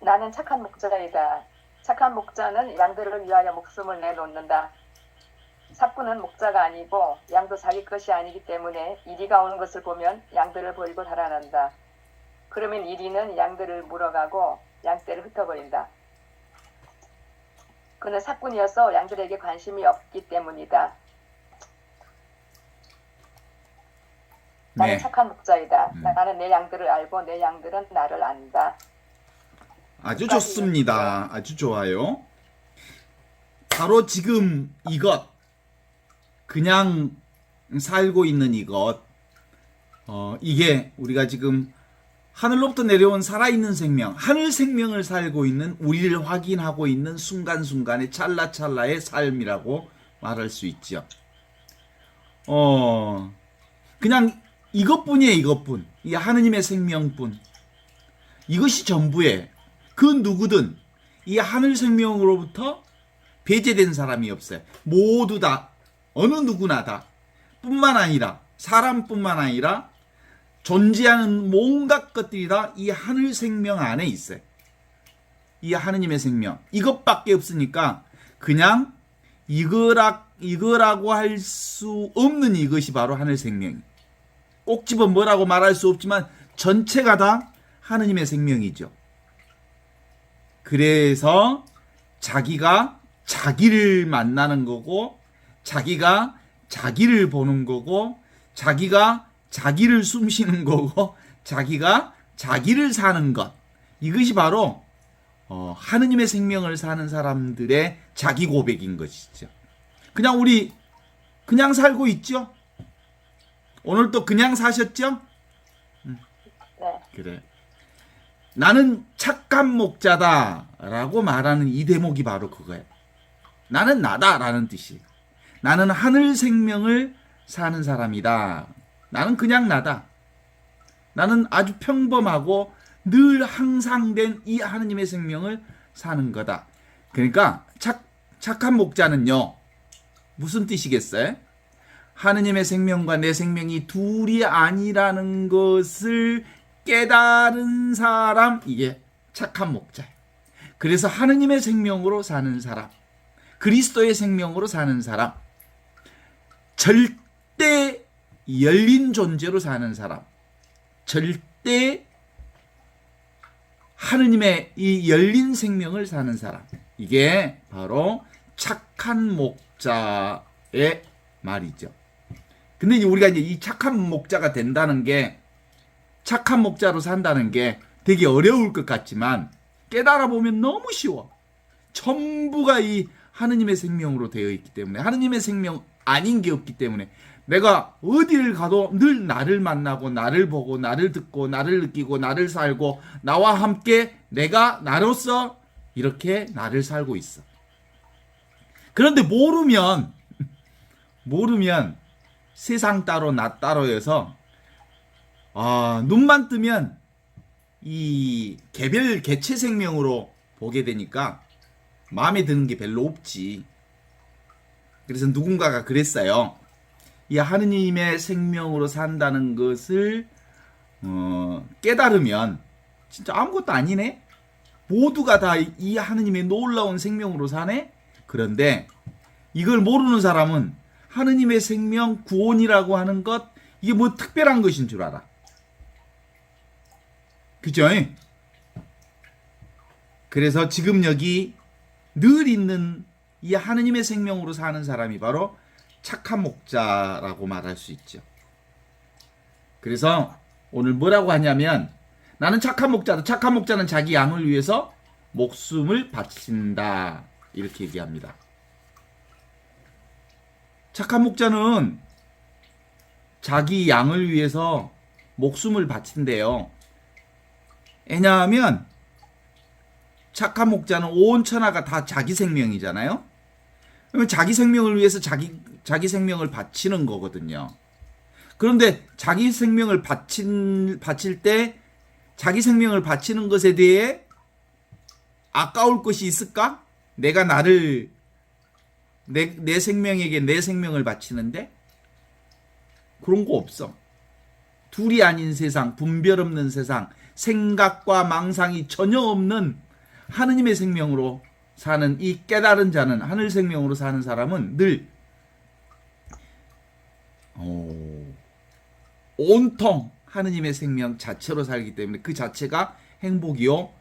나는 착한 목자이다. 착한 목자는 양들을 위하여 목숨을 내놓는다. 삭구는 목자가 아니고 양도 자기 것이 아니기 때문에 이리가 오는 것을 보면 양들을 버리고 달아난다. 그러면 이리는 양들을 물어가고 양떼를 흩어버린다. 그는 삭군이어서 양들에게 관심이 없기 때문이다. 나는 네. 착한 목자이다. 나는 내 양들을 알고 내 양들은 나를 안다. 아주 좋습니다. 아주 좋아요. 바로 지금 이것, 그냥 살고 있는 이것, 이게 우리가 지금 하늘로부터 내려온 살아있는 생명, 하늘 생명을 살고 있는 우리를 확인하고 있는 순간순간의 찰나찰나의 삶이라고 말할 수 있죠. 그냥 이것뿐이에요, 이것뿐. 이 하느님의 생명뿐. 이것이 전부예요. 그 누구든 이 하늘 생명으로부터 배제된 사람이 없어요. 모두 다, 어느 누구나 다. 뿐만 아니라, 사람뿐만 아니라 존재하는 온갖 것들이 다 이 하늘 생명 안에 있어요. 이 하느님의 생명. 이것밖에 없으니까 그냥 이거라고 할 수 없는 이것이 바로 하늘 생명이에요. 꼭 집어 뭐라고 말할 수 없지만 전체가 다 하느님의 생명이죠. 그래서 자기가 자기를 만나는 거고, 자기가 자기를 보는 거고, 자기가 자기를 숨쉬는 거고, 자기가 자기를 사는 것. 이것이 바로 하느님의 생명을 사는 사람들의 자기 고백인 것이죠. 그냥 우리 그냥 살고 있죠. 오늘 또 그냥 사셨죠? 네. 그래. 나는 착한 목자다라고 말하는 이 대목이 바로 그거예요. 나는 나다라는 뜻이. 나는 하늘 생명을 사는 사람이다. 나는 그냥 나다. 나는 아주 평범하고 늘 항상 된 이 하느님의 생명을 사는 거다. 그러니까 착한 목자는요. 무슨 뜻이겠어요? 하느님의 생명과 내 생명이 둘이 아니라는 것을 깨달은 사람, 이게 착한 목자예요. 그래서 하느님의 생명으로 사는 사람, 그리스도의 생명으로 사는 사람, 절대 열린 존재로 사는 사람, 절대 하느님의 이 열린 생명을 사는 사람, 이게 바로 착한 목자의 말이죠. 근데 우리가 이제 이 착한 목자가 된다는 게, 착한 목자로 산다는 게 되게 어려울 것 같지만 깨달아 보면 너무 쉬워. 전부가 이 하느님의 생명으로 되어 있기 때문에, 하느님의 생명 아닌 게 없기 때문에 내가 어디를 가도 늘 나를 만나고 나를 보고 나를 듣고 나를 느끼고 나를 살고 나와 함께 내가 나로서 이렇게 나를 살고 있어. 그런데 모르면 세상 따로 나 따로여서 눈만 뜨면 이 개별 개체 생명으로 보게 되니까 마음에 드는 게 별로 없지. 그래서 누군가가 그랬어요. 이 하느님의 생명으로 산다는 것을 깨달으면 진짜 아무것도 아니네. 모두가 다 이 하느님의 놀라운 생명으로 사네. 그런데 이걸 모르는 사람은 하느님의 생명, 구원이라고 하는 것, 이게 뭐 특별한 것인 줄 알아. 그죠? 그래서 지금 여기 늘 있는 이 하느님의 생명으로 사는 사람이 바로 착한 목자라고 말할 수 있죠. 그래서 오늘 뭐라고 하냐면, 나는 착한 목자다. 착한 목자는 자기 양을 위해서 목숨을 바친다. 이렇게 얘기합니다. 착한 목자는 자기 양을 위해서 목숨을 바친대요. 왜냐하면 착한 목자는 온 천하가 다 자기 생명이잖아요. 그러면 자기 생명을 위해서 자기 생명을 바치는 거거든요. 그런데 자기 생명을 바칠 때 자기 생명을 바치는 것에 대해 아까울 것이 있을까? 내가 내 생명에게 내 생명을 바치는데 그런 거 없어. 둘이 아닌 세상, 분별 없는 세상, 생각과 망상이 전혀 없는 하느님의 생명으로 사는 이 깨달은 자는, 하늘 생명으로 사는 사람은 늘 온통 하느님의 생명 자체로 살기 때문에 그 자체가 행복이요,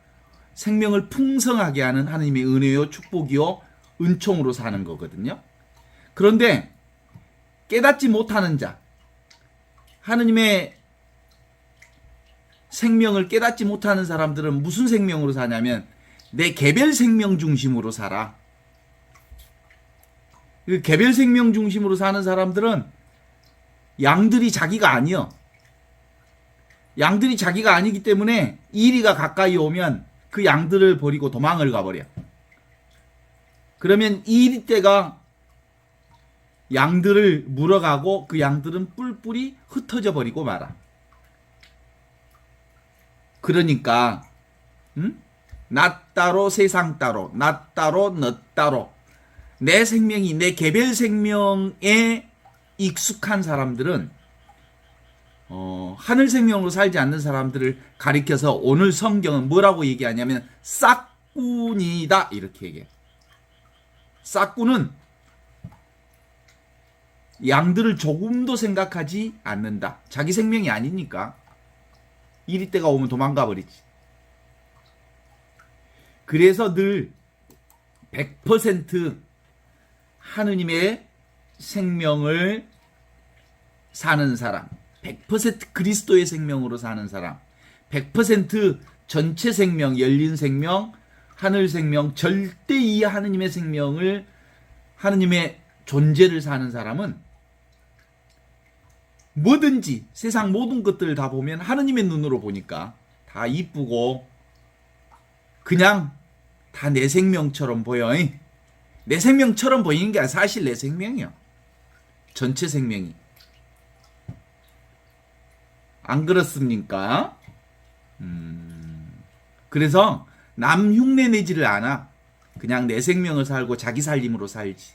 생명을 풍성하게 하는 하느님의 은혜요, 축복이요, 은총으로 사는 거거든요. 그런데 깨닫지 못하는 자, 하느님의 생명을 깨닫지 못하는 사람들은 무슨 생명으로 사냐면 내 개별 생명 중심으로 살아. 그 개별 생명 중심으로 사는 사람들은 양들이 자기가 아니여. 양들이 자기가 아니기 때문에 이리가 가까이 오면 그 양들을 버리고 도망을 가버려. 그러면 이리 떼가 양들을 물어가고 그 양들은 뿔뿔이 흩어져 버리고 말아. 그러니까 나 따로 세상 따로, 나 따로 너 따로, 내 생명이 내 개별 생명에 익숙한 사람들은 하늘 생명으로 살지 않는 사람들을 가리켜서 오늘 성경은 뭐라고 얘기하냐면 싹꾼이다 이렇게 얘기해. 싹꾼은 양들을 조금도 생각하지 않는다. 자기 생명이 아니니까. 이리 때가 오면 도망가 버리지. 그래서 늘 100% 하느님의 생명을 사는 사람, 100% 그리스도의 생명으로 사는 사람, 100% 전체 생명, 열린 생명, 하늘 생명, 절대이 하느님의 생명을, 하느님의 존재를 사는 사람은 뭐든지 세상 모든 것들을 다 보면 하느님의 눈으로 보니까 다 이쁘고 그냥 다 내 생명처럼 보여. 내 생명처럼 보이는 게 사실 내 생명이야. 전체 생명이. 안 그렇습니까? 그래서 남 흉내 내지를 않아. 그냥 내 생명을 살고 자기 살림으로 살지.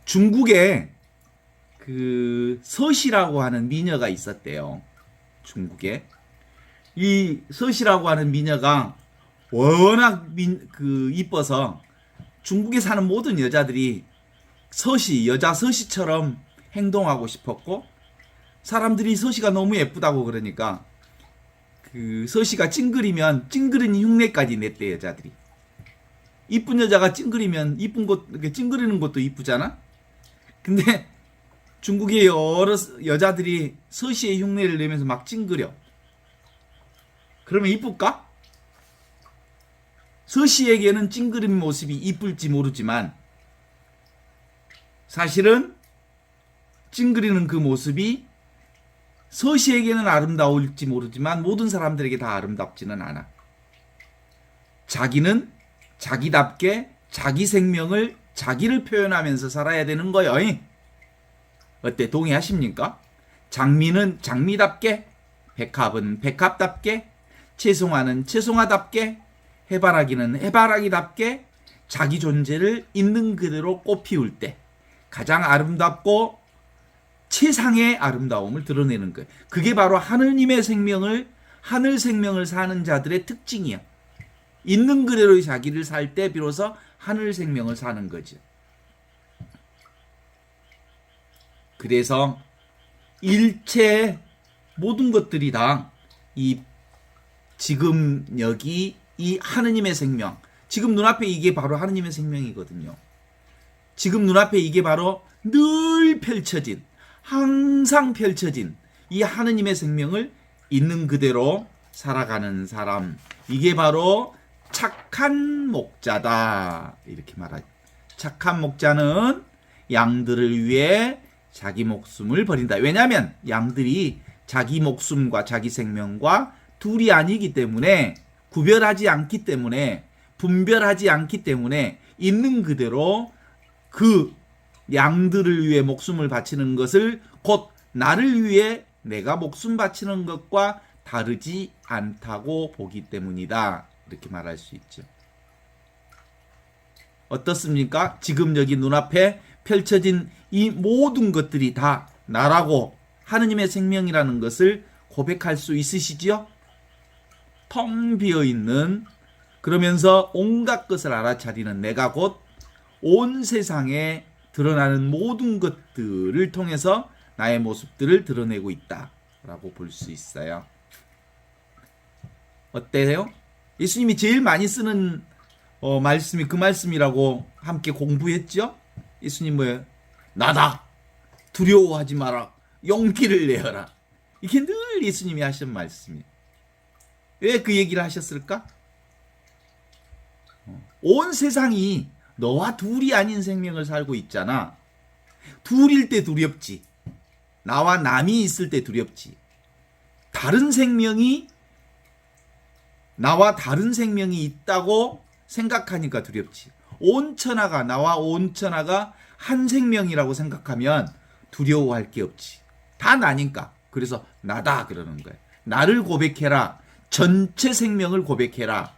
중국에 그 서시라고 하는 미녀가 있었대요. 중국에. 이 서시라고 하는 미녀가 워낙 이뻐서 중국에 사는 모든 여자들이 여자 서시처럼 행동하고 싶었고, 사람들이 서시가 너무 예쁘다고 그러니까 그 서시가 찡그리면 찡그리는 흉내까지 냈대, 여자들이. 이쁜 여자가 찡그리면 이쁜 것, 찡그리는 것도 이쁘잖아? 근데 중국의 여러 여자들이 서시의 흉내를 내면서 막 찡그려. 그러면 이쁠까? 서시에게는 찡그린 모습이 이쁠지 모르지만 사실은 찡그리는 그 모습이 서시에게는 아름다울지 모르지만 모든 사람들에게 다 아름답지는 않아. 자기는 자기답게 자기 생명을 자기를 표현하면서 살아야 되는 거예요. 어때? 동의하십니까? 장미는 장미답게, 백합은 백합답게, 채송화는 채송화답게, 해바라기는 해바라기답게 자기 존재를 있는 그대로 꽃피울 때 가장 아름답고 최상의 아름다움을 드러내는 거예요. 그게 바로 하느님의 생명을, 하늘 생명을 사는 자들의 특징이야. 있는 그대로 자기를 살 때 비로소 하늘 생명을 사는 거죠. 그래서 일체 모든 것들이 다 이 지금 여기 이 하느님의 생명, 지금 눈앞에 이게 바로 하느님의 생명이거든요. 지금 눈앞에 이게 바로 늘 펼쳐진, 항상 펼쳐진 이 하느님의 생명을 있는 그대로 살아가는 사람, 이게 바로 착한 목자다 이렇게 말하죠. 착한 목자는 양들을 위해 자기 목숨을 버린다. 왜냐하면 양들이 자기 목숨과 자기 생명과 둘이 아니기 때문에, 구별하지 않기 때문에, 분별하지 않기 때문에 있는 그대로 그 양들을 위해 목숨을 바치는 것을 곧 나를 위해 내가 목숨 바치는 것과 다르지 않다고 보기 때문이다. 이렇게 말할 수 있죠. 어떻습니까? 지금 여기 눈앞에 펼쳐진 이 모든 것들이 다 나라고 하느님의 생명이라는 것을 고백할 수 있으시지요? 텅 비어있는 그러면서 온갖 것을 알아차리는 내가 곧 온 세상에 드러나는 모든 것들을 통해서 나의 모습들을 드러내고 있다라고 볼 수 있어요. 어때요? 예수님이 제일 많이 쓰는 말씀이 그 말씀이라고 함께 공부했죠? 예수님 뭐예요? 나다. 두려워하지 마라. 용기를 내어라. 이게 늘 예수님이 하신 말씀이에요. 왜 그 얘기를 하셨을까? 온 세상이 너와 둘이 아닌 생명을 살고 있잖아. 둘일 때 두렵지. 나와 남이 있을 때 두렵지. 다른 생명이 나와 다른 생명이 있다고 생각하니까 두렵지. 온 천하가 나와 온 천하가 한 생명이라고 생각하면 두려워할 게 없지. 다 나니까. 그래서 나다 그러는 거야. 나를 고백해라. 전체 생명을 고백해라.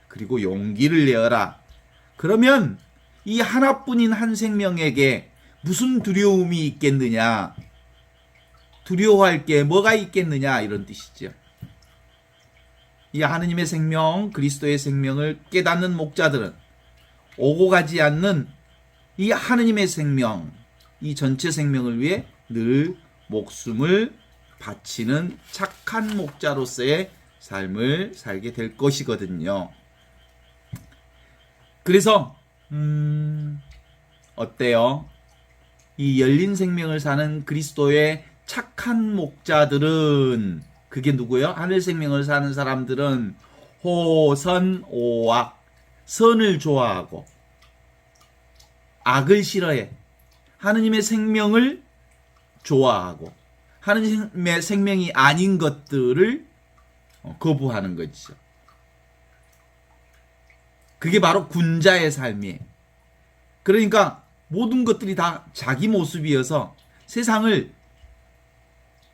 그리고 용기를 내어라. 그러면 이 하나뿐인 한 생명에게 무슨 두려움이 있겠느냐? 두려워할 게 뭐가 있겠느냐? 이런 뜻이죠. 이 하느님의 생명, 그리스도의 생명을 깨닫는 목자들은 오고 가지 않는 이 하느님의 생명, 이 전체 생명을 위해 늘 목숨을 바치는 착한 목자로서의 삶을 살게 될 것이거든요. 그래서 어때요? 이 열린 생명을 사는 그리스도의 착한 목자들은 그게 누구예요? 하늘 생명을 사는 사람들은 호선오악, 선을 좋아하고 악을 싫어해. 하느님의 생명을 좋아하고 하느님의 생명이 아닌 것들을 거부하는 거죠. 그게 바로 군자의 삶이에요. 그러니까 모든 것들이 다 자기 모습이어서 세상을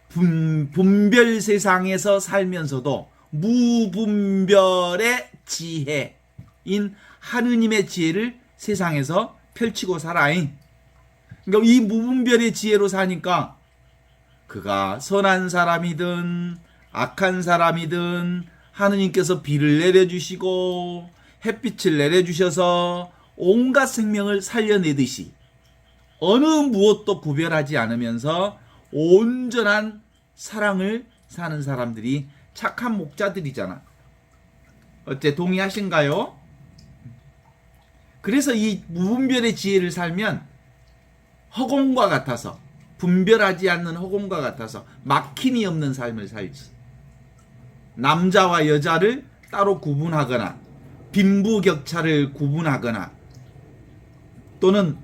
분별 세상에서 살면서도 무분별의 지혜인 하느님의 지혜를 세상에서 펼치고 살아잉. 그러니까 이 무분별의 지혜로 사니까 그가 선한 사람이든 악한 사람이든 하느님께서 비를 내려주시고 햇빛을 내려주셔서 온갖 생명을 살려내듯이 어느 무엇도 구별하지 않으면서 온전한 사랑을 사는 사람들이 착한 목자들이잖아. 어째 동의하신가요? 그래서 이 무분별의 지혜를 살면 허공과 같아서 분별하지 않는 허공과 같아서 막힘이 없는 삶을 살지. 남자와 여자를 따로 구분하거나 빈부격차를 구분하거나 또는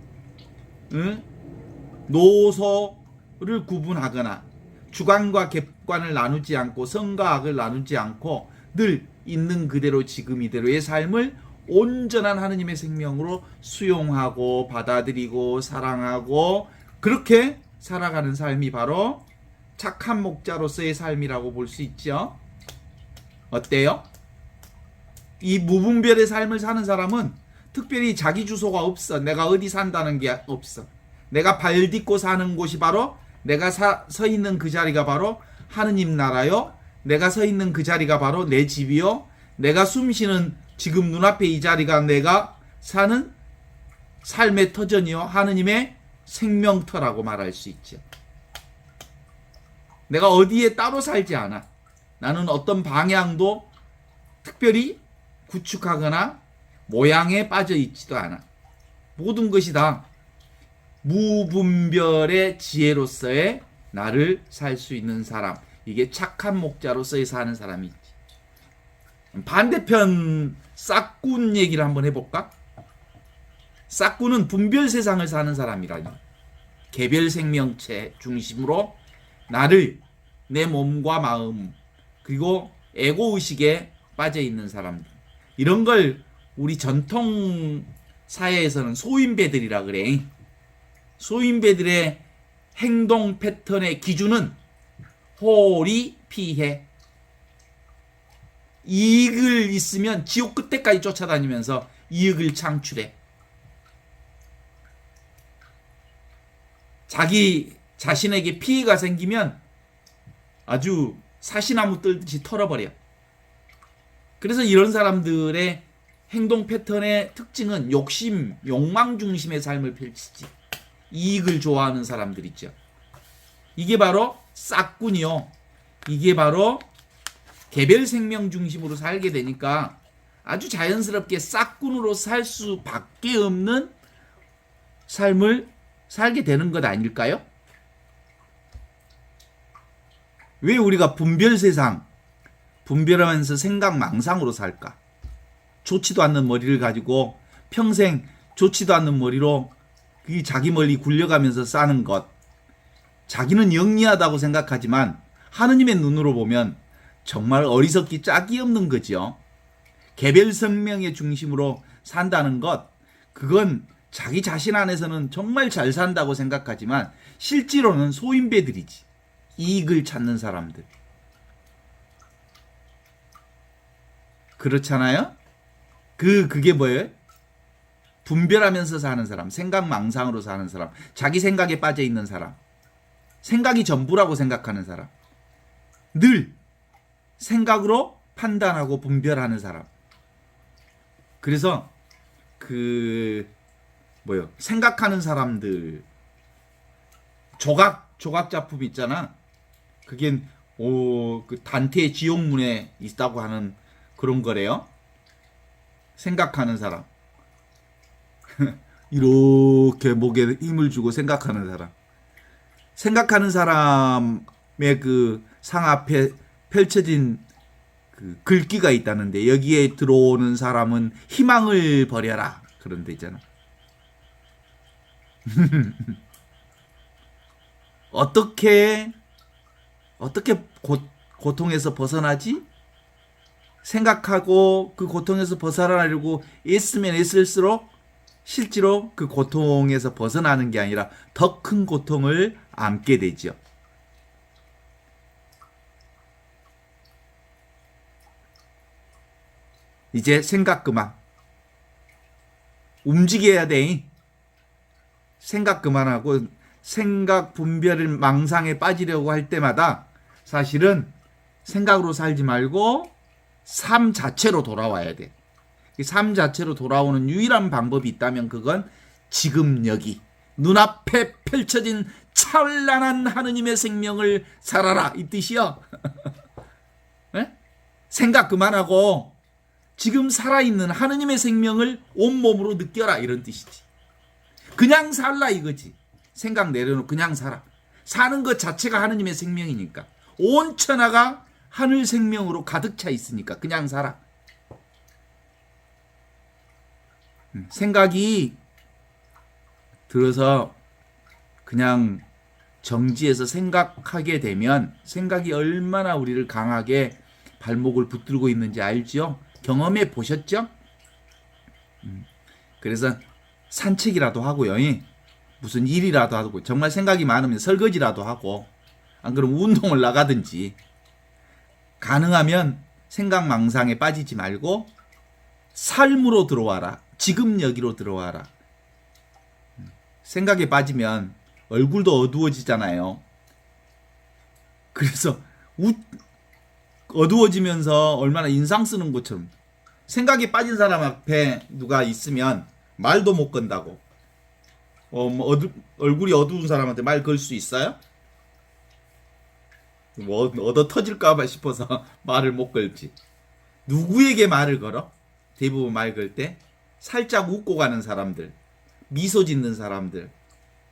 노소를 구분하거나 주관과 객관을 나누지 않고 선과 악을 나누지 않고 늘 있는 그대로 지금 이대로의 삶을 온전한 하느님의 생명으로 수용하고 받아들이고 사랑하고 그렇게 살아가는 삶이 바로 착한 목자로서의 삶이라고 볼 수 있죠. 어때요? 이 무분별의 삶을 사는 사람은 특별히 자기 주소가 없어. 내가 어디 산다는 게 없어. 내가 발 딛고 사는 곳이 바로 내가 서 있는 그 자리가 바로 하느님 나라요. 내가 서 있는 그 자리가 바로 내 집이요. 내가 숨 쉬는 지금 눈앞에 이 자리가 내가 사는 삶의 터전이요. 하느님의 생명터라고 말할 수 있죠. 내가 어디에 따로 살지 않아. 나는 어떤 방향도 특별히 구축하거나 모양에 빠져 있지도 않아. 모든 것이 다 무분별의 지혜로서의 나를 살 수 있는 사람. 이게 착한 목자로서의 사는 사람이지. 반대편 싹군 얘기를 한번 해볼까? 싹군은 분별 세상을 사는 사람이라니. 개별 생명체 중심으로 나를, 내 몸과 마음, 그리고 에고의식에 빠져 있는 사람들. 이런 걸 우리 전통 사회에서는 소인배들이라 그래. 소인배들의 행동 패턴의 기준은 호리, 피해. 이익을 있으면 지옥 끝에까지 쫓아다니면서 이익을 창출해. 자기 자신에게 피해가 생기면 아주 사시나무 떨듯이 털어버려. 그래서 이런 사람들의 행동 패턴의 특징은 욕심, 욕망 중심의 삶을 펼치지. 이익을 좋아하는 사람들 있죠. 이게 바로 싹군이요. 이게 바로 개별 생명 중심으로 살게 되니까 아주 자연스럽게 싹군으로 살 수밖에 없는 삶을 살게 되는 것 아닐까요? 왜 우리가 분별 세상, 분별하면서 생각 망상으로 살까? 좋지도 않는 머리를 가지고 평생 좋지도 않는 머리로 이 자기 멀리 굴려가면서 사는 것. 자기는 영리하다고 생각하지만 하느님의 눈으로 보면 정말 어리석기 짝이 없는 거죠. 개별 생명의 중심으로 산다는 것, 그건 자기 자신 안에서는 정말 잘 산다고 생각하지만 실제로는 소인배들이지. 이익을 찾는 사람들. 그렇잖아요? 그게 뭐예요? 분별하면서 사는 사람, 생각 망상으로 사는 사람, 자기 생각에 빠져 있는 사람, 생각이 전부라고 생각하는 사람, 늘 생각으로 판단하고 분별하는 사람. 그래서 생각하는 사람들 조각 작품 있잖아. 그게 그 단테의 지옥문에 있다고 하는 그런 거래요. 생각하는 사람. 이렇게 목에 힘을 주고 생각하는 사람. 생각하는 사람의 그 상 앞에 펼쳐진 그 글귀가 있다는데 여기에 들어오는 사람은 희망을 버려라. 그런 데 있잖아. 어떻게 고통에서 벗어나지? 생각하고 그 고통에서 벗어나려고 애쓰면 애쓸수록 실제로 그 고통에서 벗어나는 게 아니라 더 큰 고통을 안게 되죠. 이제 생각 그만. 움직여야 돼. 생각 그만하고 생각 분별 망상에 빠지려고 할 때마다 사실은 생각으로 살지 말고 삶 자체로 돌아와야 돼. 삶 자체로 돌아오는 유일한 방법이 있다면 그건 지금 여기 눈앞에 펼쳐진 찬란한 하느님의 생명을 살아라 이 뜻이요. 네? 생각 그만하고 지금 살아있는 하느님의 생명을 온몸으로 느껴라 이런 뜻이지. 그냥 살라 이거지. 생각 내려놓고 그냥 살아. 사는 것 자체가 하느님의 생명이니까. 온 천하가 하늘 생명으로 가득 차 있으니까 그냥 살아. 생각이 들어서 그냥 정지해서 생각하게 되면 생각이 얼마나 우리를 강하게 발목을 붙들고 있는지 알죠? 경험해 보셨죠? 그래서 산책이라도 하고요. 무슨 일이라도 하고 정말 생각이 많으면 설거지라도 하고 안 그러면 운동을 나가든지 가능하면 생각 망상에 빠지지 말고 삶으로 들어와라. 지금 여기로 들어와라. 생각에 빠지면 얼굴도 어두워지잖아요. 그래서 어두워지면서 얼마나 인상 쓰는 것처럼 생각에 빠진 사람 앞에 누가 있으면 말도 못 건다고. 얼굴이 어두운 사람한테 말 걸 수 있어요? 뭐 얻어 터질까봐 싶어서 말을 못 걸지. 누구에게 말을 걸어? 대부분 말 걸 때 살짝 웃고 가는 사람들, 미소 짓는 사람들,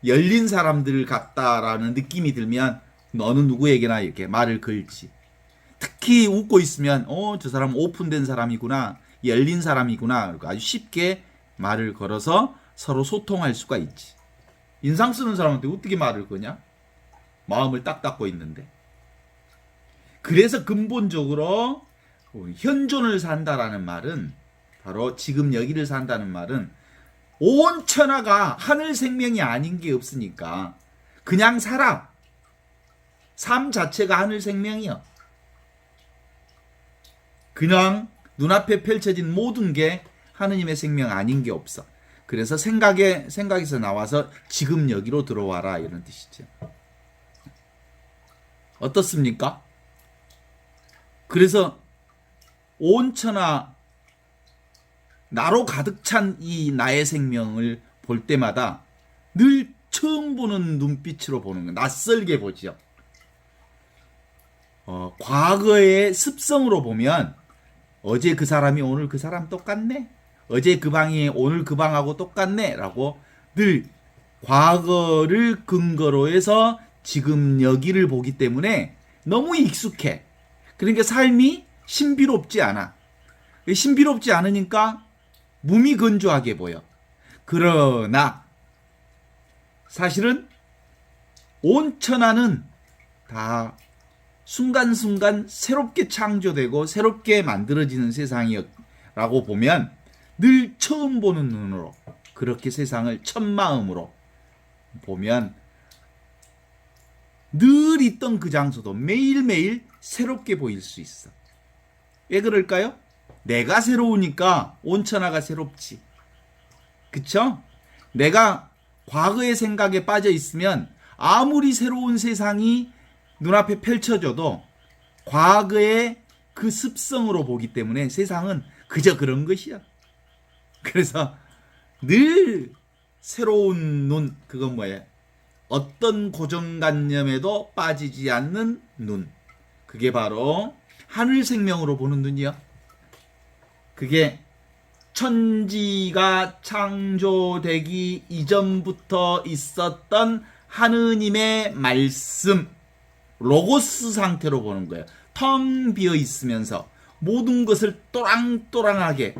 열린 사람들 같다라는 느낌이 들면 어느 누구에게나 이렇게 말을 걸지. 특히 웃고 있으면 저 사람 오픈된 사람이구나, 열린 사람이구나, 아주 쉽게 말을 걸어서 서로 소통할 수가 있지. 인상 쓰는 사람한테 어떻게 말을 거냐? 마음을 딱 닫고 있는데. 그래서 근본적으로 현존을 산다라는 말은, 바로 지금 여기를 산다는 말은 온 천하가 하늘 생명이 아닌 게 없으니까 그냥 살아. 삶 자체가 하늘 생명이야. 그냥 눈앞에 펼쳐진 모든 게 하느님의 생명 아닌 게 없어. 그래서 생각에서 나와서 지금 여기로 들어와라 이런 뜻이죠. 어떻습니까? 그래서 온천하 나로 가득 찬 이 나의 생명을 볼 때마다 늘 처음 보는 눈빛으로 보는 거예요. 낯설게 보죠. 과거의 습성으로 보면 어제 그 사람이 오늘 그 사람 똑같네. 어제 그 방이 오늘 그 방하고 똑같네. 라고 늘 과거를 근거로 해서 지금 여기를 보기 때문에 너무 익숙해. 그러니까 삶이 신비롭지 않아. 신비롭지 않으니까 무미건조하게 보여. 그러나 사실은 온천하는 다 순간순간 새롭게 창조되고 새롭게 만들어지는 세상이라고 보면 늘 처음 보는 눈으로 그렇게 세상을 첫 마음으로 보면 늘 있던 그 장소도 매일매일 새롭게 보일 수 있어. 왜 그럴까요? 내가 새로우니까 온천하가 새롭지. 그쵸? 내가 과거의 생각에 빠져 있으면 아무리 새로운 세상이 눈앞에 펼쳐져도 과거의 그 습성으로 보기 때문에 세상은 그저 그런 것이야. 그래서 늘 새로운 눈, 그건 뭐예요? 어떤 고정관념에도 빠지지 않는 눈. 그게 바로 하늘 생명으로 보는 눈이야. 그게 천지가 창조되기 이전부터 있었던 하느님의 말씀, 로고스 상태로 보는 거예요. 텅 비어 있으면서 모든 것을 또랑또랑하게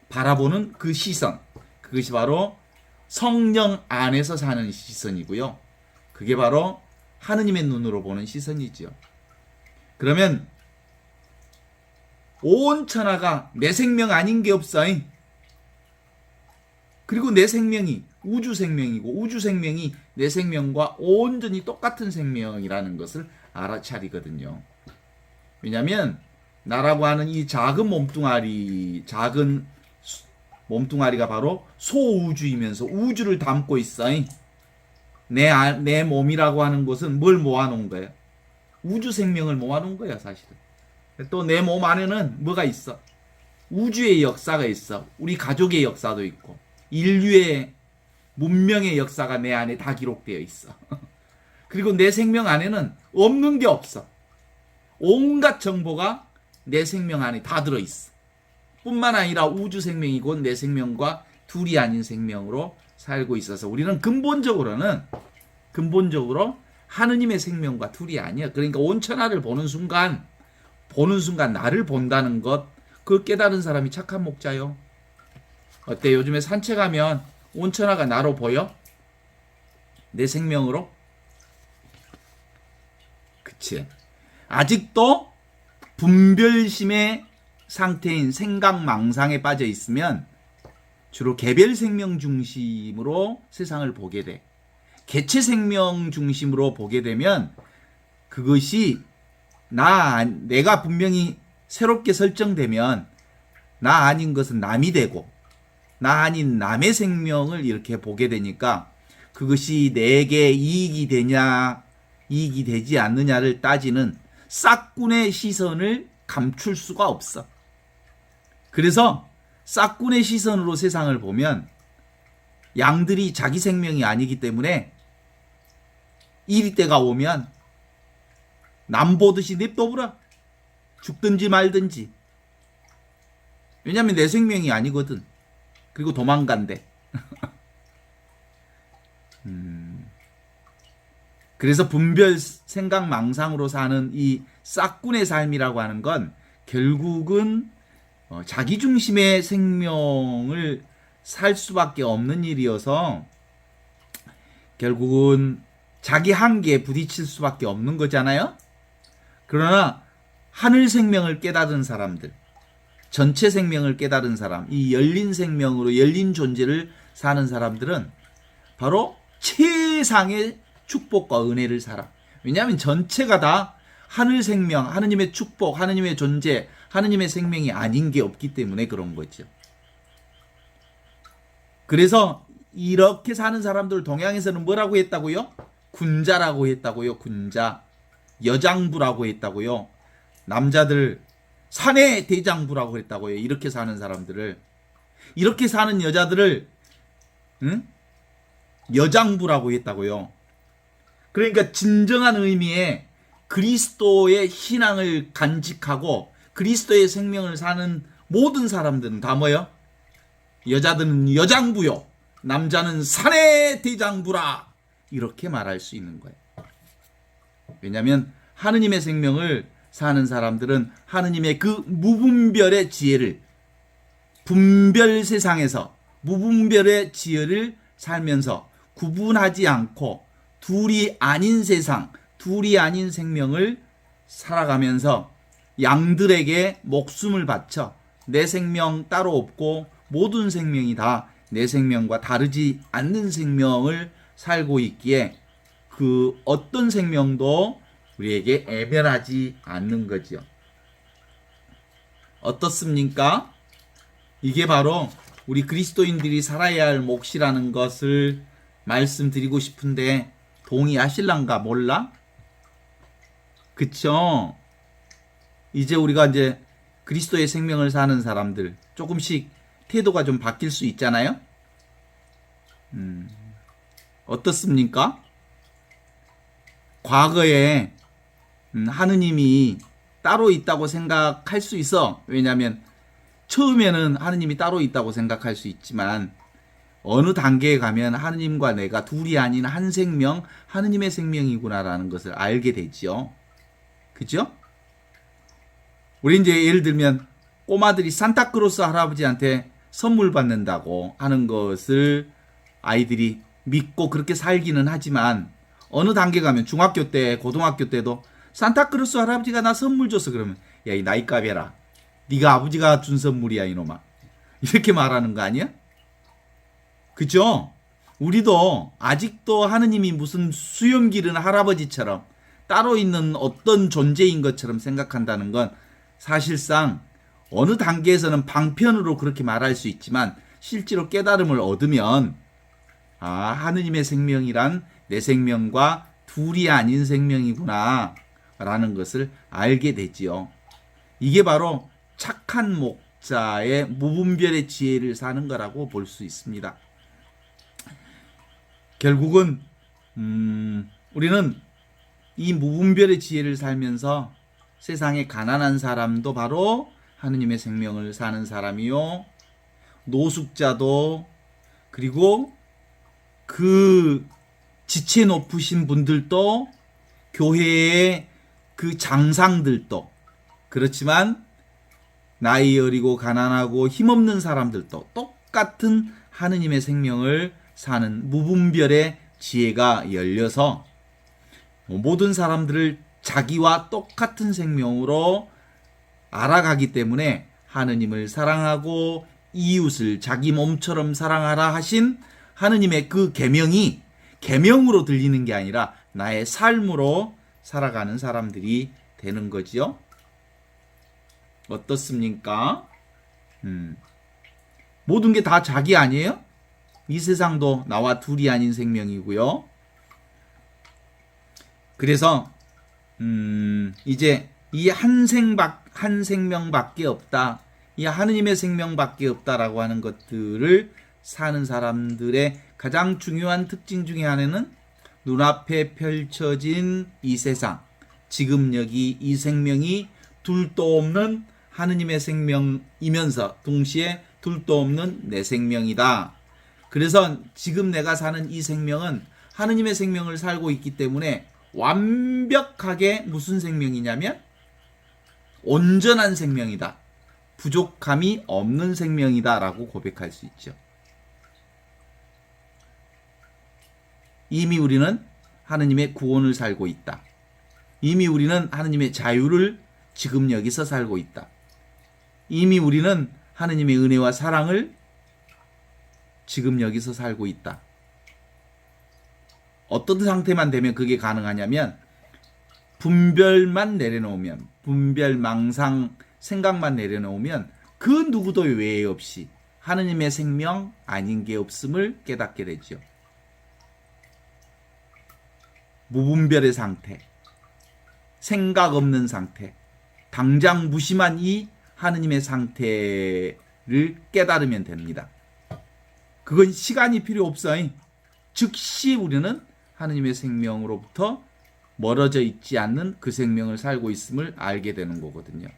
바라보는 그 시선. 그것이 바로 성령 안에서 사는 시선이고요. 그게 바로 하느님의 눈으로 보는 시선이죠. 그러면 온 천하가 내 생명 아닌 게 없어. 그리고 내 생명이 우주 생명이고 우주 생명이 내 생명과 온전히 똑같은 생명이라는 것을 알아차리거든요. 왜냐하면 나라고 하는 이 작은 몸뚱아리가 바로 소우주이면서 우주를 담고 있어. 내 몸이라고 하는 것은 뭘 모아놓은 거예요? 우주 생명을 모아놓은 거야, 사실은. 또 내 몸 안에는 뭐가 있어? 우주의 역사가 있어. 우리 가족의 역사도 있고 인류의 문명의 역사가 내 안에 다 기록되어 있어. 그리고 내 생명 안에는 없는 게 없어. 온갖 정보가 내 생명 안에 다 들어있어. 뿐만 아니라 우주 생명이고 내 생명과 둘이 아닌 생명으로 살고 있어서 우리는 근본적으로 하느님의 생명과 둘이 아니야. 그러니까 온천하를 보는 순간 나를 본다는 것, 그걸 깨달은 사람이 착한 목자요. 어때? 요즘에 산책하면 온천하가 나로 보여? 내 생명으로? 그치? 아직도 분별심의 상태인 생각망상에 빠져 있으면 주로 개별 생명 중심으로 세상을 보게 돼. 개체 생명 중심으로 보게 되면 그것이 내가 분명히 새롭게 설정되면 나 아닌 것은 남이 되고 나 아닌 남의 생명을 이렇게 보게 되니까 그것이 내게 이익이 되냐 이익이 되지 않느냐를 따지는 싹군의 시선을 감출 수가 없어. 그래서 싹군의 시선으로 세상을 보면 양들이 자기 생명이 아니기 때문에 이리 때가 오면 남 보듯이 냅둬보라. 죽든지 말든지. 왜냐면 내 생명이 아니거든. 그리고 도망간대. 그래서 분별 생각 망상으로 사는 이 싹군의 삶이라고 하는 건 결국은 자기중심의 생명을 살 수밖에 없는 일이어서 결국은 자기 한계에 부딪힐 수밖에 없는 거잖아요. 그러나 하늘 생명을 깨달은 사람들, 전체 생명을 깨달은 사람, 이 열린 생명으로 열린 존재를 사는 사람들은 바로 최상의 축복과 은혜를 살아. 왜냐하면 전체가 다 하늘 생명, 하느님의 축복, 하느님의 존재, 하느님의 생명이 아닌 게 없기 때문에 그런 거죠. 그래서 이렇게 사는 사람들 동양에서는 뭐라고 했다고요? 군자라고 했다고요. 군자. 여장부라고 했다고요. 남자들 사내 대장부라고 그랬다고요. 이렇게 사는 사람들을. 이렇게 사는 여자들을 응? 여장부라고 했다고요. 그러니까 진정한 의미의 그리스도의 신앙을 간직하고 그리스도의 생명을 사는 모든 사람들은 다 뭐요? 여자들은 여장부요, 남자는 사내 대장부라, 이렇게 말할 수 있는 거예요. 왜냐하면 하느님의 생명을 사는 사람들은 하느님의 그 무분별의 지혜를, 분별 세상에서 무분별의 지혜를 살면서 구분하지 않고 둘이 아닌 세상, 둘이 아닌 생명을 살아가면서 양들에게 목숨을 바쳐 내 생명 따로 없고 모든 생명이 다 내 생명과 다르지 않는 생명을 살고 있기에 그 어떤 생명도 우리에게 애별하지 않는 거지요. 어떻습니까? 이게 바로 우리 그리스도인들이 살아야 할 몫이라는 것을 말씀드리고 싶은데 동의하실란가 몰라? 그쵸? 이제 우리가 이제 그리스도의 생명을 사는 사람들 조금씩 태도가 좀 바뀔 수 있잖아요? 어떻습니까? 과거에 하느님이 따로 있다고 생각할 수 있어. 왜냐하면 처음에는 하느님이 따로 있다고 생각할 수 있지만 어느 단계에 가면 하느님과 내가 둘이 아닌 한 생명, 하느님의 생명이구나라는 것을 알게 되지요. 그죠? 우리 이제 예를 들면 꼬마들이 산타크로스 할아버지한테 선물 받는다고 하는 것을 아이들이 믿고 그렇게 살기는 하지만 어느 단계 가면 중학교 때, 고등학교 때도 산타크로스 할아버지가 나 선물 줬어. 그러면 야, 이 나이값이라. 네가 아버지가 준 선물이야, 이놈아. 이렇게 말하는 거 아니야? 그죠? 우리도 아직도 하느님이 무슨 수염 기른 할아버지처럼 따로 있는 어떤 존재인 것처럼 생각한다는 건 사실상 어느 단계에서는 방편으로 그렇게 말할 수 있지만 실제로 깨달음을 얻으면 하느님의 생명이란 내 생명과 둘이 아닌 생명이구나 라는 것을 알게 되지요. 이게 바로 착한 목자의 무분별의 지혜를 사는 거라고 볼 수 있습니다. 결국은 우리는 이 무분별의 지혜를 살면서 세상에 가난한 사람도 바로 하느님의 생명을 사는 사람이요, 노숙자도, 그리고 그 지체 높으신 분들도, 교회의 그 장상들도, 그렇지만 나이 어리고 가난하고 힘없는 사람들도 똑같은 하느님의 생명을 사는 무분별의 지혜가 열려서 모든 사람들을 자기와 똑같은 생명으로 알아가기 때문에 하느님을 사랑하고 이웃을 자기 몸처럼 사랑하라 하신 하느님의 그 계명이 계명으로 들리는 게 아니라 나의 삶으로 살아가는 사람들이 되는 거지요. 어떻습니까? 모든 게 다 자기 아니에요? 이 세상도 나와 둘이 아닌 생명이고요. 그래서 이제 이 한 생명밖에 없다, 이 하느님의 생명밖에 없다라고 하는 것들을 사는 사람들의 가장 중요한 특징 중에 하나는 눈앞에 펼쳐진 이 세상, 지금 여기 이 생명이 둘도 없는 하느님의 생명이면서 동시에 둘도 없는 내 생명이다. 그래서 지금 내가 사는 이 생명은 하느님의 생명을 살고 있기 때문에 완벽하게 무슨 생명이냐면 온전한 생명이다, 부족함이 없는 생명이다 라고 고백할 수 있죠. 이미 우리는 하느님의 구원을 살고 있다. 이미 우리는 하느님의 자유를 지금 여기서 살고 있다. 이미 우리는 하느님의 은혜와 사랑을 지금 여기서 살고 있다. 어떤 상태만 되면 그게 가능하냐면 분별만 내려놓으면, 분별, 망상, 생각만 내려놓으면 그 누구도 외에 없이 하느님의 생명 아닌 게 없음을 깨닫게 되죠. 무분별의 상태, 생각 없는 상태, 당장 무심한 이 하느님의 상태를 깨달으면 됩니다. 그건 시간이 필요 없어요. 즉시 우리는 하느님의 생명으로부터 멀어져 있지 않는 그 생명을 살고 있음을 알게 되는 거거든요.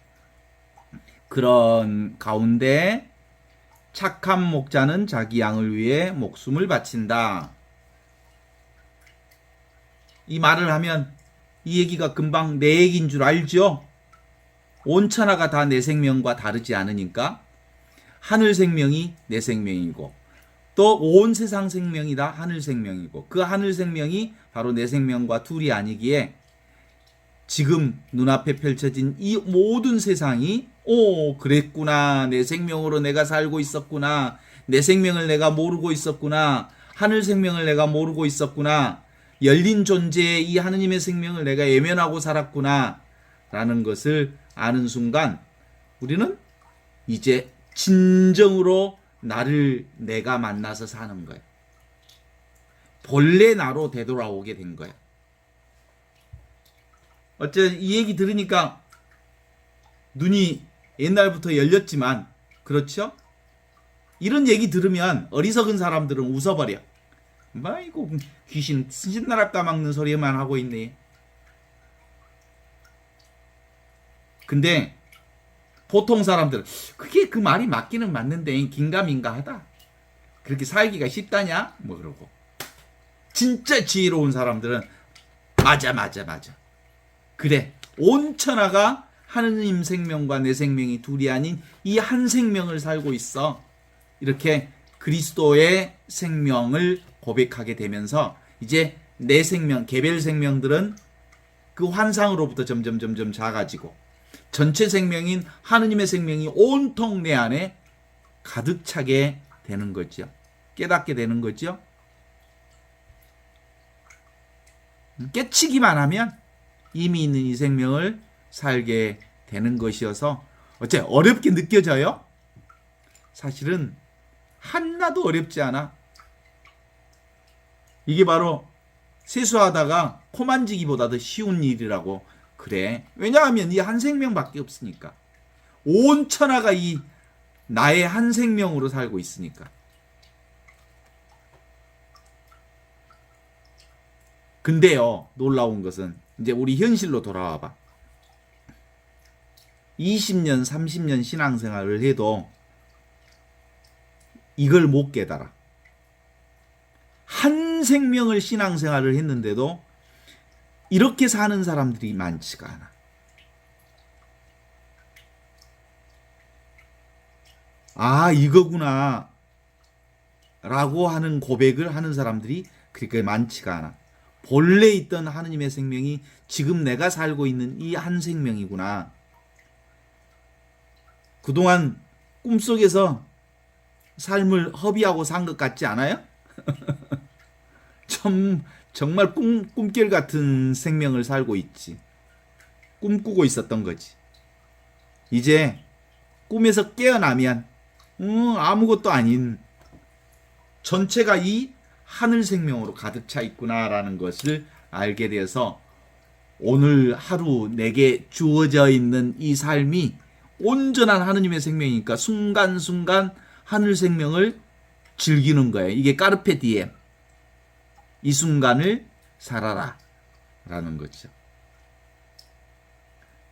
그런 가운데 착한 목자는 자기 양을 위해 목숨을 바친다. 이 말을 하면 이 얘기가 금방 내 얘기인 줄 알죠? 온 천하가 다 내 생명과 다르지 않으니까 하늘 생명이 내 생명이고 또 온 세상 생명이 다 하늘 생명이고 그 하늘 생명이 바로 내 생명과 둘이 아니기에 지금 눈앞에 펼쳐진 이 모든 세상이 그랬구나. 내 생명으로 내가 살고 있었구나. 내 생명을 내가 모르고 있었구나. 하늘 생명을 내가 모르고 있었구나. 열린 존재의 이 하느님의 생명을 내가 외면하고 살았구나. 라는 것을 아는 순간 우리는 이제 진정으로 나를 내가 만나서 사는 거예요. 본래 나로 되돌아오게 된 거예요. 어쨌든 이 얘기 들으니까 눈이 옛날부터 열렸지만 그렇죠? 이런 얘기 들으면 어리석은 사람들은 웃어버려. 아이고 귀신 신나라 까막는 소리만 하고 있네. 근데 보통 사람들은 그게 그 말이 맞기는 맞는데 긴가민가 하다. 그렇게 살기가 쉽다냐? 뭐 그러고. 진짜 지혜로운 사람들은 맞아. 그래. 온 천하가 하느님 생명과 내 생명이 둘이 아닌 이 한 생명을 살고 있어. 이렇게 그리스도의 생명을 고백하게 되면서 이제 내 생명, 개별 생명들은 그 환상으로부터 점점 작아지고 전체 생명인 하느님의 생명이 온통 내 안에 가득 차게 되는 거죠. 깨닫게 되는 거죠. 깨치기만 하면 이미 있는 이 생명을 살게 되는 것이어서 어째 어렵게 느껴져요? 사실은 하나도 어렵지 않아. 이게 바로 세수하다가 코 만지기보다 더 쉬운 일이라고 그래. 왜냐하면 이 한 생명밖에 없으니까. 온 천하가 이 나의 한 생명으로 살고 있으니까. 근데요, 놀라운 것은 이제 우리 현실로 돌아와 봐. 20년, 30년 신앙생활을 해도 이걸 못 깨달아. 한 생명을 신앙생활을 했는데도 이렇게 사는 사람들이 많지가 않아. 아, 이거구나 라고 하는 고백을 하는 사람들이 그렇게 많지가 않아. 본래 있던 하느님의 생명이 지금 내가 살고 있는 이 한 생명이구나. 그동안 꿈속에서 삶을 허비하고 산 것 같지 않아요? 정말 꿈결 같은 생명을 살고 있지. 꿈꾸고 있었던 거지. 이제 꿈에서 깨어나면 아무것도 아닌 전체가 이 하늘 생명으로 가득 차 있구나라는 것을 알게 되어서 오늘 하루 내게 주어져 있는 이 삶이 온전한 하느님의 생명이니까 순간순간 하늘 생명을 즐기는 거예요. 이게 까르페 디엠. 이 순간을 살아라 라는 거죠.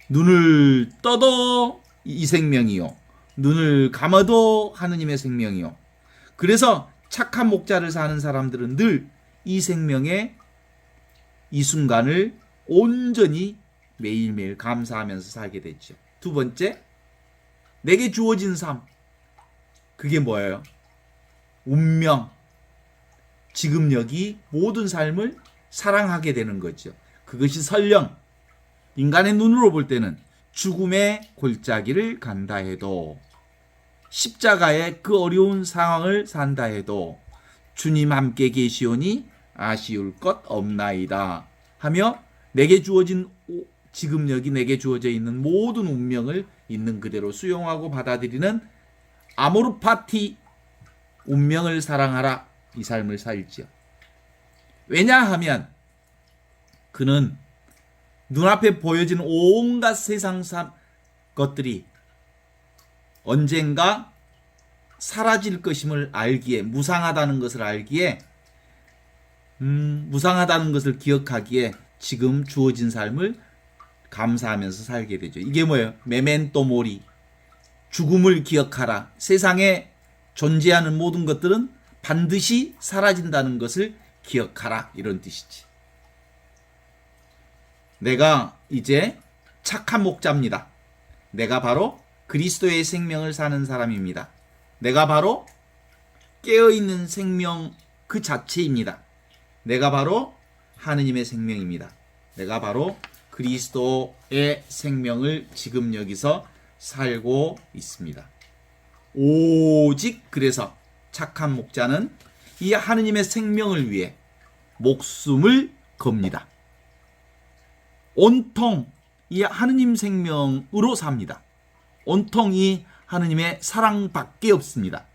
눈을 떠도 이 생명이요. 눈을 감아도 하느님의 생명이요. 그래서 착한 목자를 사는 사람들은 늘 이 생명의 이 순간을 온전히 매일매일 감사하면서 살게 되죠. 두 번째, 내게 주어진 삶. 그게 뭐예요? 운명. 지금 여기 모든 삶을 사랑하게 되는 거죠. 그것이 설령 인간의 눈으로 볼 때는 죽음의 골짜기를 간다 해도 십자가의 그 어려운 상황을 산다 해도 주님 함께 계시오니 아쉬울 것 없나이다 하며 내게 주어진 지금 여기 내게 주어져 있는 모든 운명을 있는 그대로 수용하고 받아들이는 아모르 파티 운명을 사랑하라 이 삶을 살지요. 왜냐하면 그는 눈앞에 보여지는 온갖 세상 삶 것들이 언젠가 사라질 것임을 알기에, 무상하다는 것을 알기에, 무상하다는 것을 기억하기에 지금 주어진 삶을 감사하면서 살게 되죠. 이게 뭐예요? 메멘토 모리. 죽음을 기억하라. 세상에 존재하는 모든 것들은 반드시 사라진다는 것을 기억하라. 이런 뜻이지. 내가 이제 착한 목자입니다. 내가 바로 그리스도의 생명을 사는 사람입니다. 내가 바로 깨어있는 생명 그 자체입니다. 내가 바로 하느님의 생명입니다. 내가 바로 그리스도의 생명을 지금 여기서 살고 있습니다. 오직 그래서 착한 목자는 이 하느님의 생명을 위해 목숨을 겁니다. 온통 이 하느님 생명으로 삽니다. 온통 이 하느님의 사랑밖에 없습니다.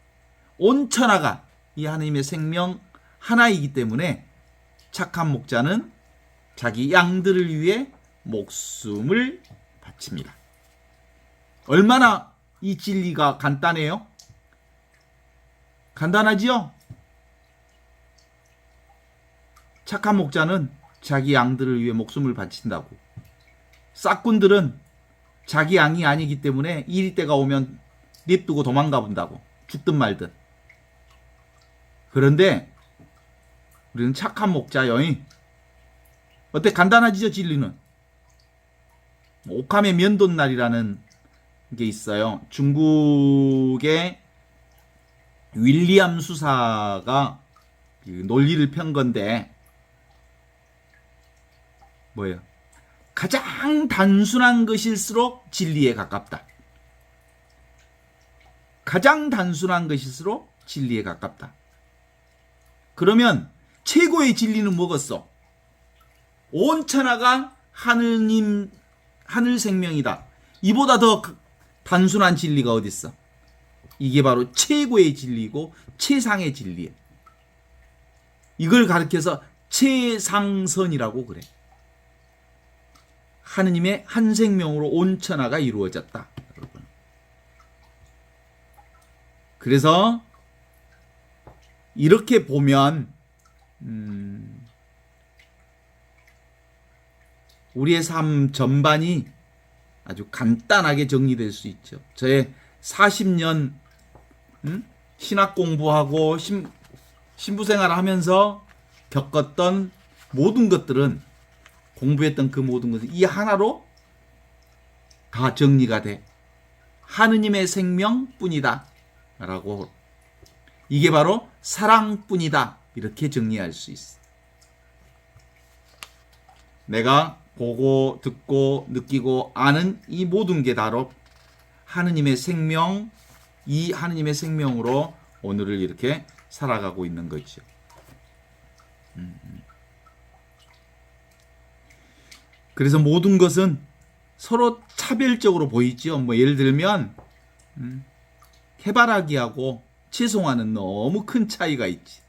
온 천하가 이 하느님의 생명 하나이기 때문에 착한 목자는 자기 양들을 위해 목숨을 바칩니다. 얼마나 이 진리가 간단해요? 간단하지요? 착한 목자는 자기 양들을 위해 목숨을 바친다고. 싹군들은 자기 양이 아니기 때문에 이리 때가 오면 립두고 도망가 본다고. 죽든 말든. 그런데 우리는 착한 목자여잉. 어때? 간단하지요, 진리는? 오카메 면돈날이라는 게 있어요. 중국의 윌리엄 수사가 논리를 편 건데, 뭐예요? 가장 단순한 것일수록 진리에 가깝다. 가장 단순한 것일수록 진리에 가깝다. 그러면 최고의 진리는 뭐겠어? 온 천하가 하느님, 하늘 생명이다. 이보다 더 단순한 진리가 어디 있어? 이게 바로 최고의 진리고 최상의 진리예요. 이걸 가리켜서 최상선이라고 그래. 하느님의 한 생명으로 온 천하가 이루어졌다. 여러분. 그래서 이렇게 보면 우리의 삶 전반이 아주 간단하게 정리될 수 있죠. 저의 40년 신학 공부하고 신부 생활을 하면서 겪었던 모든 것들은, 공부했던 그 모든 것은 이 하나로 다 정리가 돼. 하느님의 생명뿐이다 라고. 이게 바로 사랑뿐이다, 이렇게 정리할 수 있어. 내가 보고 듣고 느끼고 아는 이 모든 게 다로 하느님의 생명, 이 하느님의 생명으로 오늘을 이렇게 살아가고 있는 거죠. 그래서 모든 것은 서로 차별적으로 보이죠. 뭐 예를 들면 해바라기하고 채송화는 너무 큰 차이가 있지.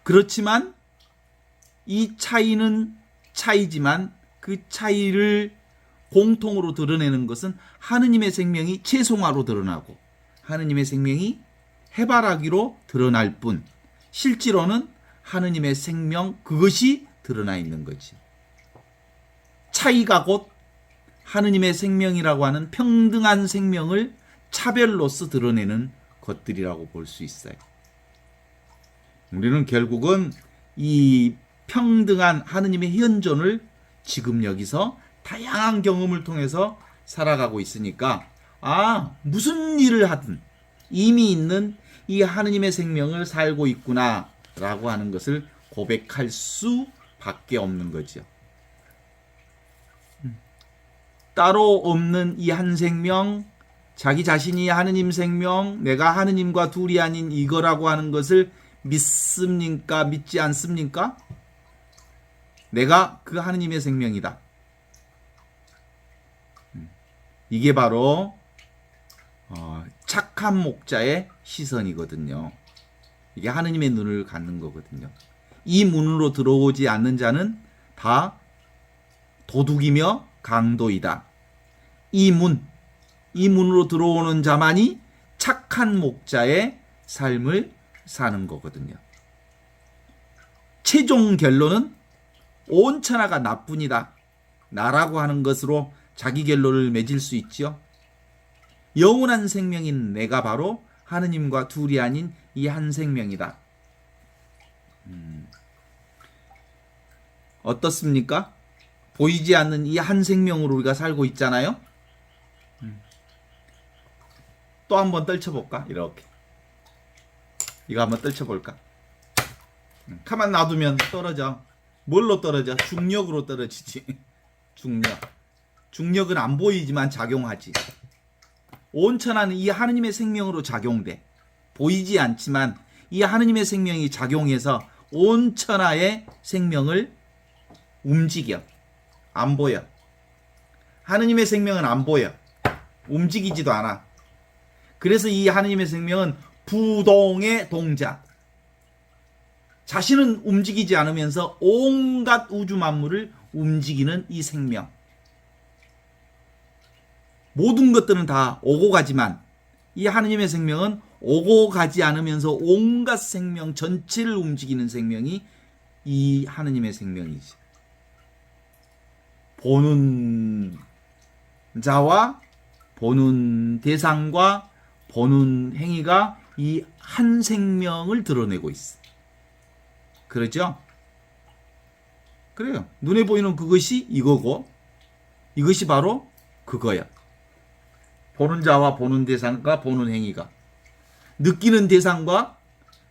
그렇지만 이 차이는 차이지만 그 차이를 공통으로 드러내는 것은 하느님의 생명이 채송화로 드러나고 하느님의 생명이 해바라기로 드러날 뿐, 실제로는 하느님의 생명 그것이 드러나 있는 거지. 차이가 곧 하느님의 생명이라고 하는 평등한 생명을 차별로서 드러내는 것들이라고 볼 수 있어요. 우리는 결국은 이 평등한 하느님의 현존을 지금 여기서 다양한 경험을 통해서 살아가고 있으니까, 무슨 일을 하든 이미 있는 이 하느님의 생명을 살고 있구나 라고 하는 것을 고백할 수밖에 없는 거죠. 따로 없는 이 한 생명, 자기 자신이 하느님 생명, 내가 하느님과 둘이 아닌 이거라고 하는 것을 믿습니까? 믿지 않습니까? 내가 그 하느님의 생명이다. 이게 바로 착한 목자의 시선이거든요. 이게 하느님의 눈을 갖는 거거든요. 이 문으로 들어오지 않는 자는 다 도둑이며 강도이다. 이 문으로 들어오는 자만이 착한 목자의 삶을 사는 거거든요. 최종 결론은 온 천하가 나뿐이다. 나라고 하는 것으로 자기 결론을 맺을 수 있죠. 영원한 생명인 내가 바로 하느님과 둘이 아닌 이 한 생명이다. 어떻습니까? 보이지 않는 이 한 생명으로 우리가 살고 있잖아요. 또 한번 떨쳐볼까? 이렇게. 이거 한번 떨쳐볼까? 가만 놔두면 떨어져. 뭘로 떨어져? 중력으로 떨어지지. 중력. 중력은 안 보이지만 작용하지. 온천하는 이 하느님의 생명으로 작용돼. 보이지 않지만 이 하느님의 생명이 작용해서 온천하의 생명을 움직여. 안 보여. 하느님의 생명은 안 보여. 움직이지도 않아. 그래서 이 하느님의 생명은 부동의 동자. 자신은 움직이지 않으면서 온갖 우주 만물을 움직이는 이 생명. 모든 것들은 다 오고 가지만 이 하느님의 생명은 오고 가지 않으면서 온갖 생명 전체를 움직이는 생명이 이 하느님의 생명이지. 보는 자와 보는 대상과 보는 행위가 이 한 생명을 드러내고 있어. 그렇죠? 그래요. 눈에 보이는 그것이 이거고 이것이 바로 그거야. 보는 자와 보는 대상과 보는 행위가, 느끼는 대상과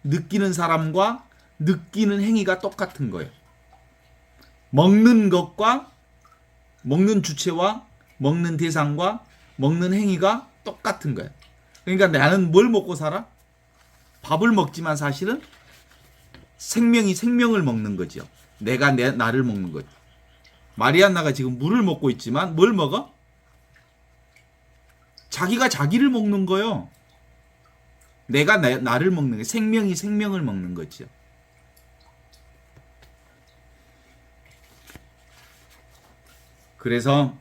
느끼는 사람과 느끼는 행위가 똑같은 거예요. 먹는 것과 먹는 주체와 먹는 대상과 먹는 행위가 똑같은 거예요. 그러니까 나는 뭘 먹고 살아? 밥을 먹지만 사실은 생명이 생명을 먹는 거죠. 내가 나를 먹는 거죠. 마리안나가 지금 물을 먹고 있지만 뭘 먹어? 자기가 자기를 먹는 거요. 내가 나를 먹는 거예요. 생명이 생명을 먹는 거죠. 그래서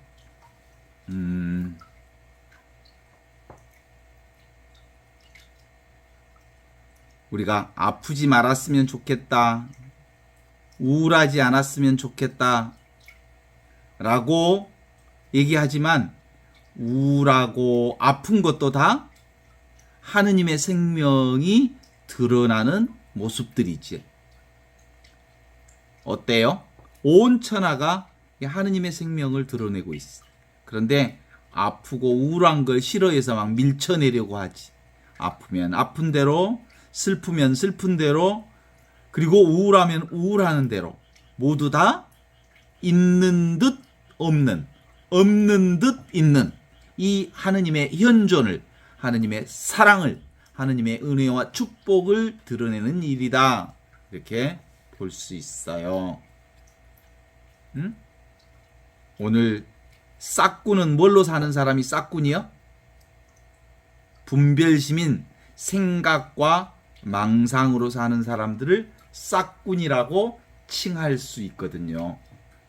우리가 아프지 말았으면 좋겠다. 우울하지 않았으면 좋겠다. 라고 얘기하지만 우울하고 아픈 것도 다 하느님의 생명이 드러나는 모습들이지. 어때요? 온 천하가 하느님의 생명을 드러내고 있어. 그런데 아프고 우울한 걸 싫어해서 막 밀쳐내려고 하지. 아프면 아픈 대로, 슬프면 슬픈 대로, 그리고 우울하면 우울하는 대로 모두 다 있는 듯 없는, 없는 듯 있는 이 하느님의 현존을, 하느님의 사랑을, 하느님의 은혜와 축복을 드러내는 일이다. 이렇게 볼 수 있어요. 오늘 싹군은 뭘로 사는 사람이 싹군이요? 분별심인 생각과 망상으로 사는 사람들을 싹군이라고 칭할 수 있거든요.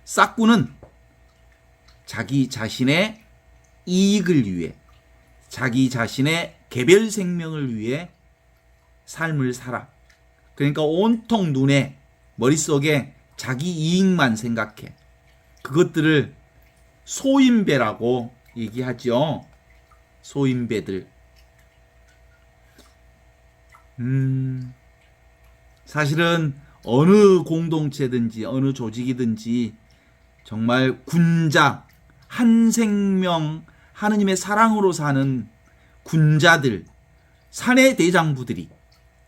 싹군은 자기 자신의 이익을 위해, 자기 자신의 개별 생명을 위해 삶을 살아. 그러니까 온통 눈에, 머릿속에 자기 이익만 생각해. 그것들을 소인배라고 얘기하죠. 소인배들. 사실은 어느 공동체든지 어느 조직이든지 정말 군자, 한 생명, 하느님의 사랑으로 사는 군자들, 사내 대장부들이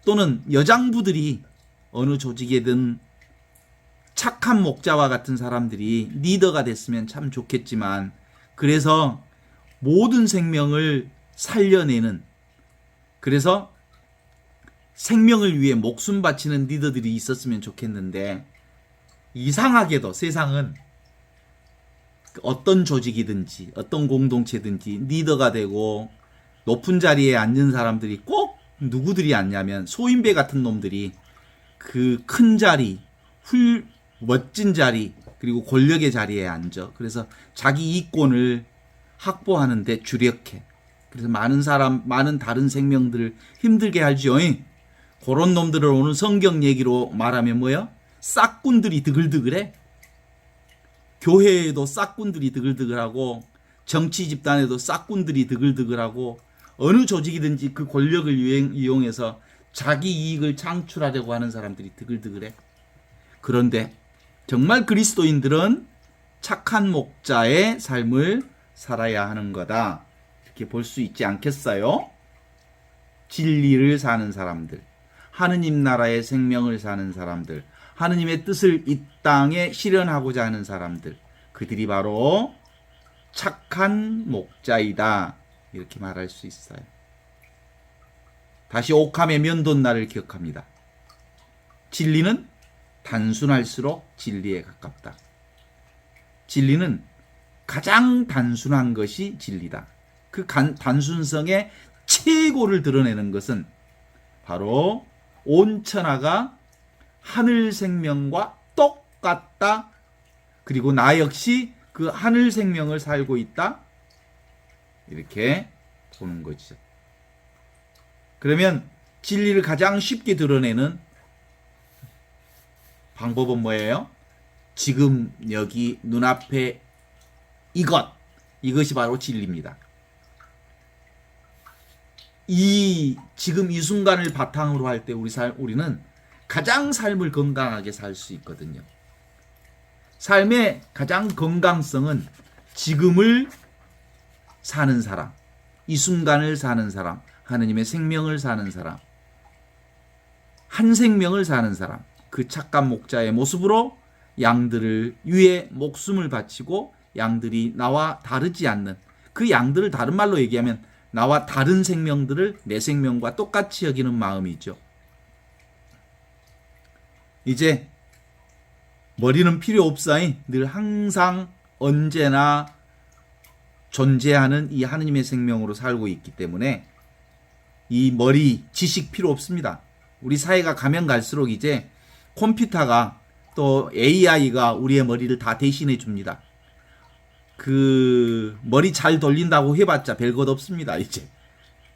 또는 여장부들이 어느 조직이든 착한 목자와 같은 사람들이 리더가 됐으면 참 좋겠지만, 그래서 모든 생명을 살려내는, 그래서 생명을 위해 목숨 바치는 리더들이 있었으면 좋겠는데, 이상하게도 세상은 어떤 조직이든지 어떤 공동체든지 리더가 되고 높은 자리에 앉은 사람들이 꼭 누구들이 앉냐면 소인배 같은 놈들이 그 큰 자리, 멋진 자리, 그리고 권력의 자리에 앉아. 그래서 자기 이권을 확보하는데 주력해. 그래서 많은 사람, 많은 다른 생명들을 힘들게 하죠. 그런 놈들을 오늘 성경 얘기로 말하면 뭐요? 싹군들이 드글드글해. 교회에도 싹군들이 드글드글하고 정치 집단에도 싹군들이 드글드글하고 어느 조직이든지 그 권력을 이용해서 자기 이익을 창출하려고 하는 사람들이 드글드글해. 그런데 정말 그리스도인들은 착한 목자의 삶을 살아야 하는 거다. 이렇게 볼 수 있지 않겠어요? 진리를 사는 사람들, 하느님 나라의 생명을 사는 사람들, 하느님의 뜻을 이 땅에 실현하고자 하는 사람들, 그들이 바로 착한 목자이다. 이렇게 말할 수 있어요. 다시 옥함의 면도날을 기억합니다. 진리는 단순할수록 진리에 가깝다. 진리는 가장 단순한 것이 진리다. 그 단순성의 최고를 드러내는 것은 바로 온 천하가 하늘 생명과 똑같다. 그리고 나 역시 그 하늘 생명을 살고 있다. 이렇게 보는 거죠. 그러면 진리를 가장 쉽게 드러내는 방법은 뭐예요? 지금 여기 눈앞에 이것이 바로 진리입니다. 지금 이 순간을 바탕으로 할 때 우리는 가장 삶을 건강하게 살 수 있거든요. 삶의 가장 건강성은 지금을 사는 사람, 이 순간을 사는 사람, 하느님의 생명을 사는 사람, 한 생명을 사는 사람, 그 착한 목자의 모습으로 양들을 위해 목숨을 바치고 양들이 나와 다르지 않는 그 양들을 다른 말로 얘기하면 나와 다른 생명들을 내 생명과 똑같이 여기는 마음이죠. 이제 머리는 필요 없사이 늘 항상 언제나 존재하는 이 하느님의 생명으로 살고 있기 때문에 이 머리 지식 필요 없습니다. 우리 사회가 가면 갈수록 이제 컴퓨터가 또 AI가 우리의 머리를 다 대신해 줍니다. 그 머리 잘 돌린다고 해봤자 별것 없습니다. 이제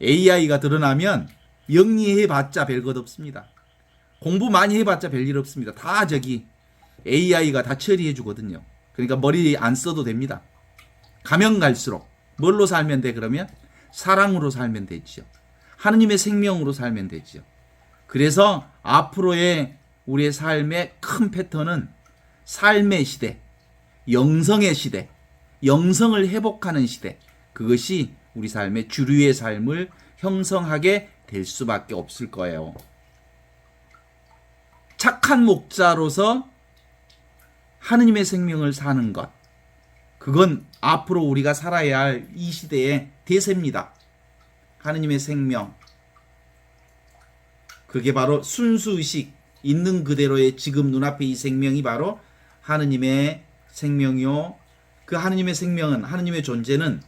AI가 드러나면 영리해봤자 별것 없습니다. 공부 많이 해봤자 별일 없습니다. 다 AI가 다 처리해 주거든요. 그러니까 머리 안 써도 됩니다. 가면 갈수록 뭘로 살면 돼? 그러면 사랑으로 살면 되지요. 하느님의 생명으로 살면 되지요. 그래서 앞으로의 우리의 삶의 큰 패턴은 삶의 시대, 영성의 시대, 영성을 회복하는 시대, 그것이 우리 삶의 주류의 삶을 형성하게 될 수밖에 없을 거예요. 착한 목자로서 하느님의 생명을 사는 것, 그건 앞으로 우리가 살아야 할 이 시대의 대세입니다. 하느님의 생명, 그게 바로 순수의식, 있는 그대로의 지금 눈앞에 이 생명이 바로 하느님의 생명이요. 그 하느님의 생명은, 하느님의 존재는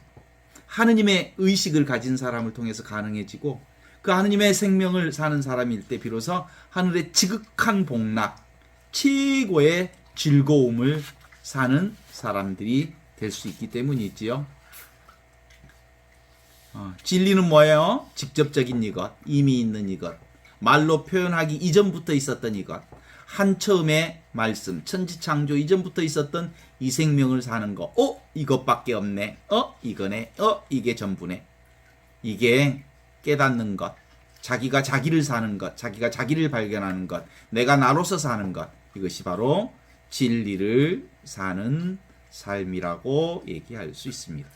하느님의 의식을 가진 사람을 통해서 가능해지고, 그 하느님의 생명을 사는 사람일 때 비로소 하늘의 지극한 복락, 최고의 즐거움을 사는 사람들이 될 수 있기 때문이지요. 진리는 뭐예요? 직접적인 이것, 이미 있는 이것, 말로 표현하기 이전부터 있었던 이것, 한 처음의 말씀, 천지창조 이전부터 있었던 이 생명을 사는 거. 이것밖에 없네. 이거네. 이게 전부네. 이게 깨닫는 것, 자기가 자기를 사는 것, 자기가 자기를 발견하는 것, 내가 나로서 사는 것, 이것이 바로 진리를 사는 삶이라고 얘기할 수 있습니다.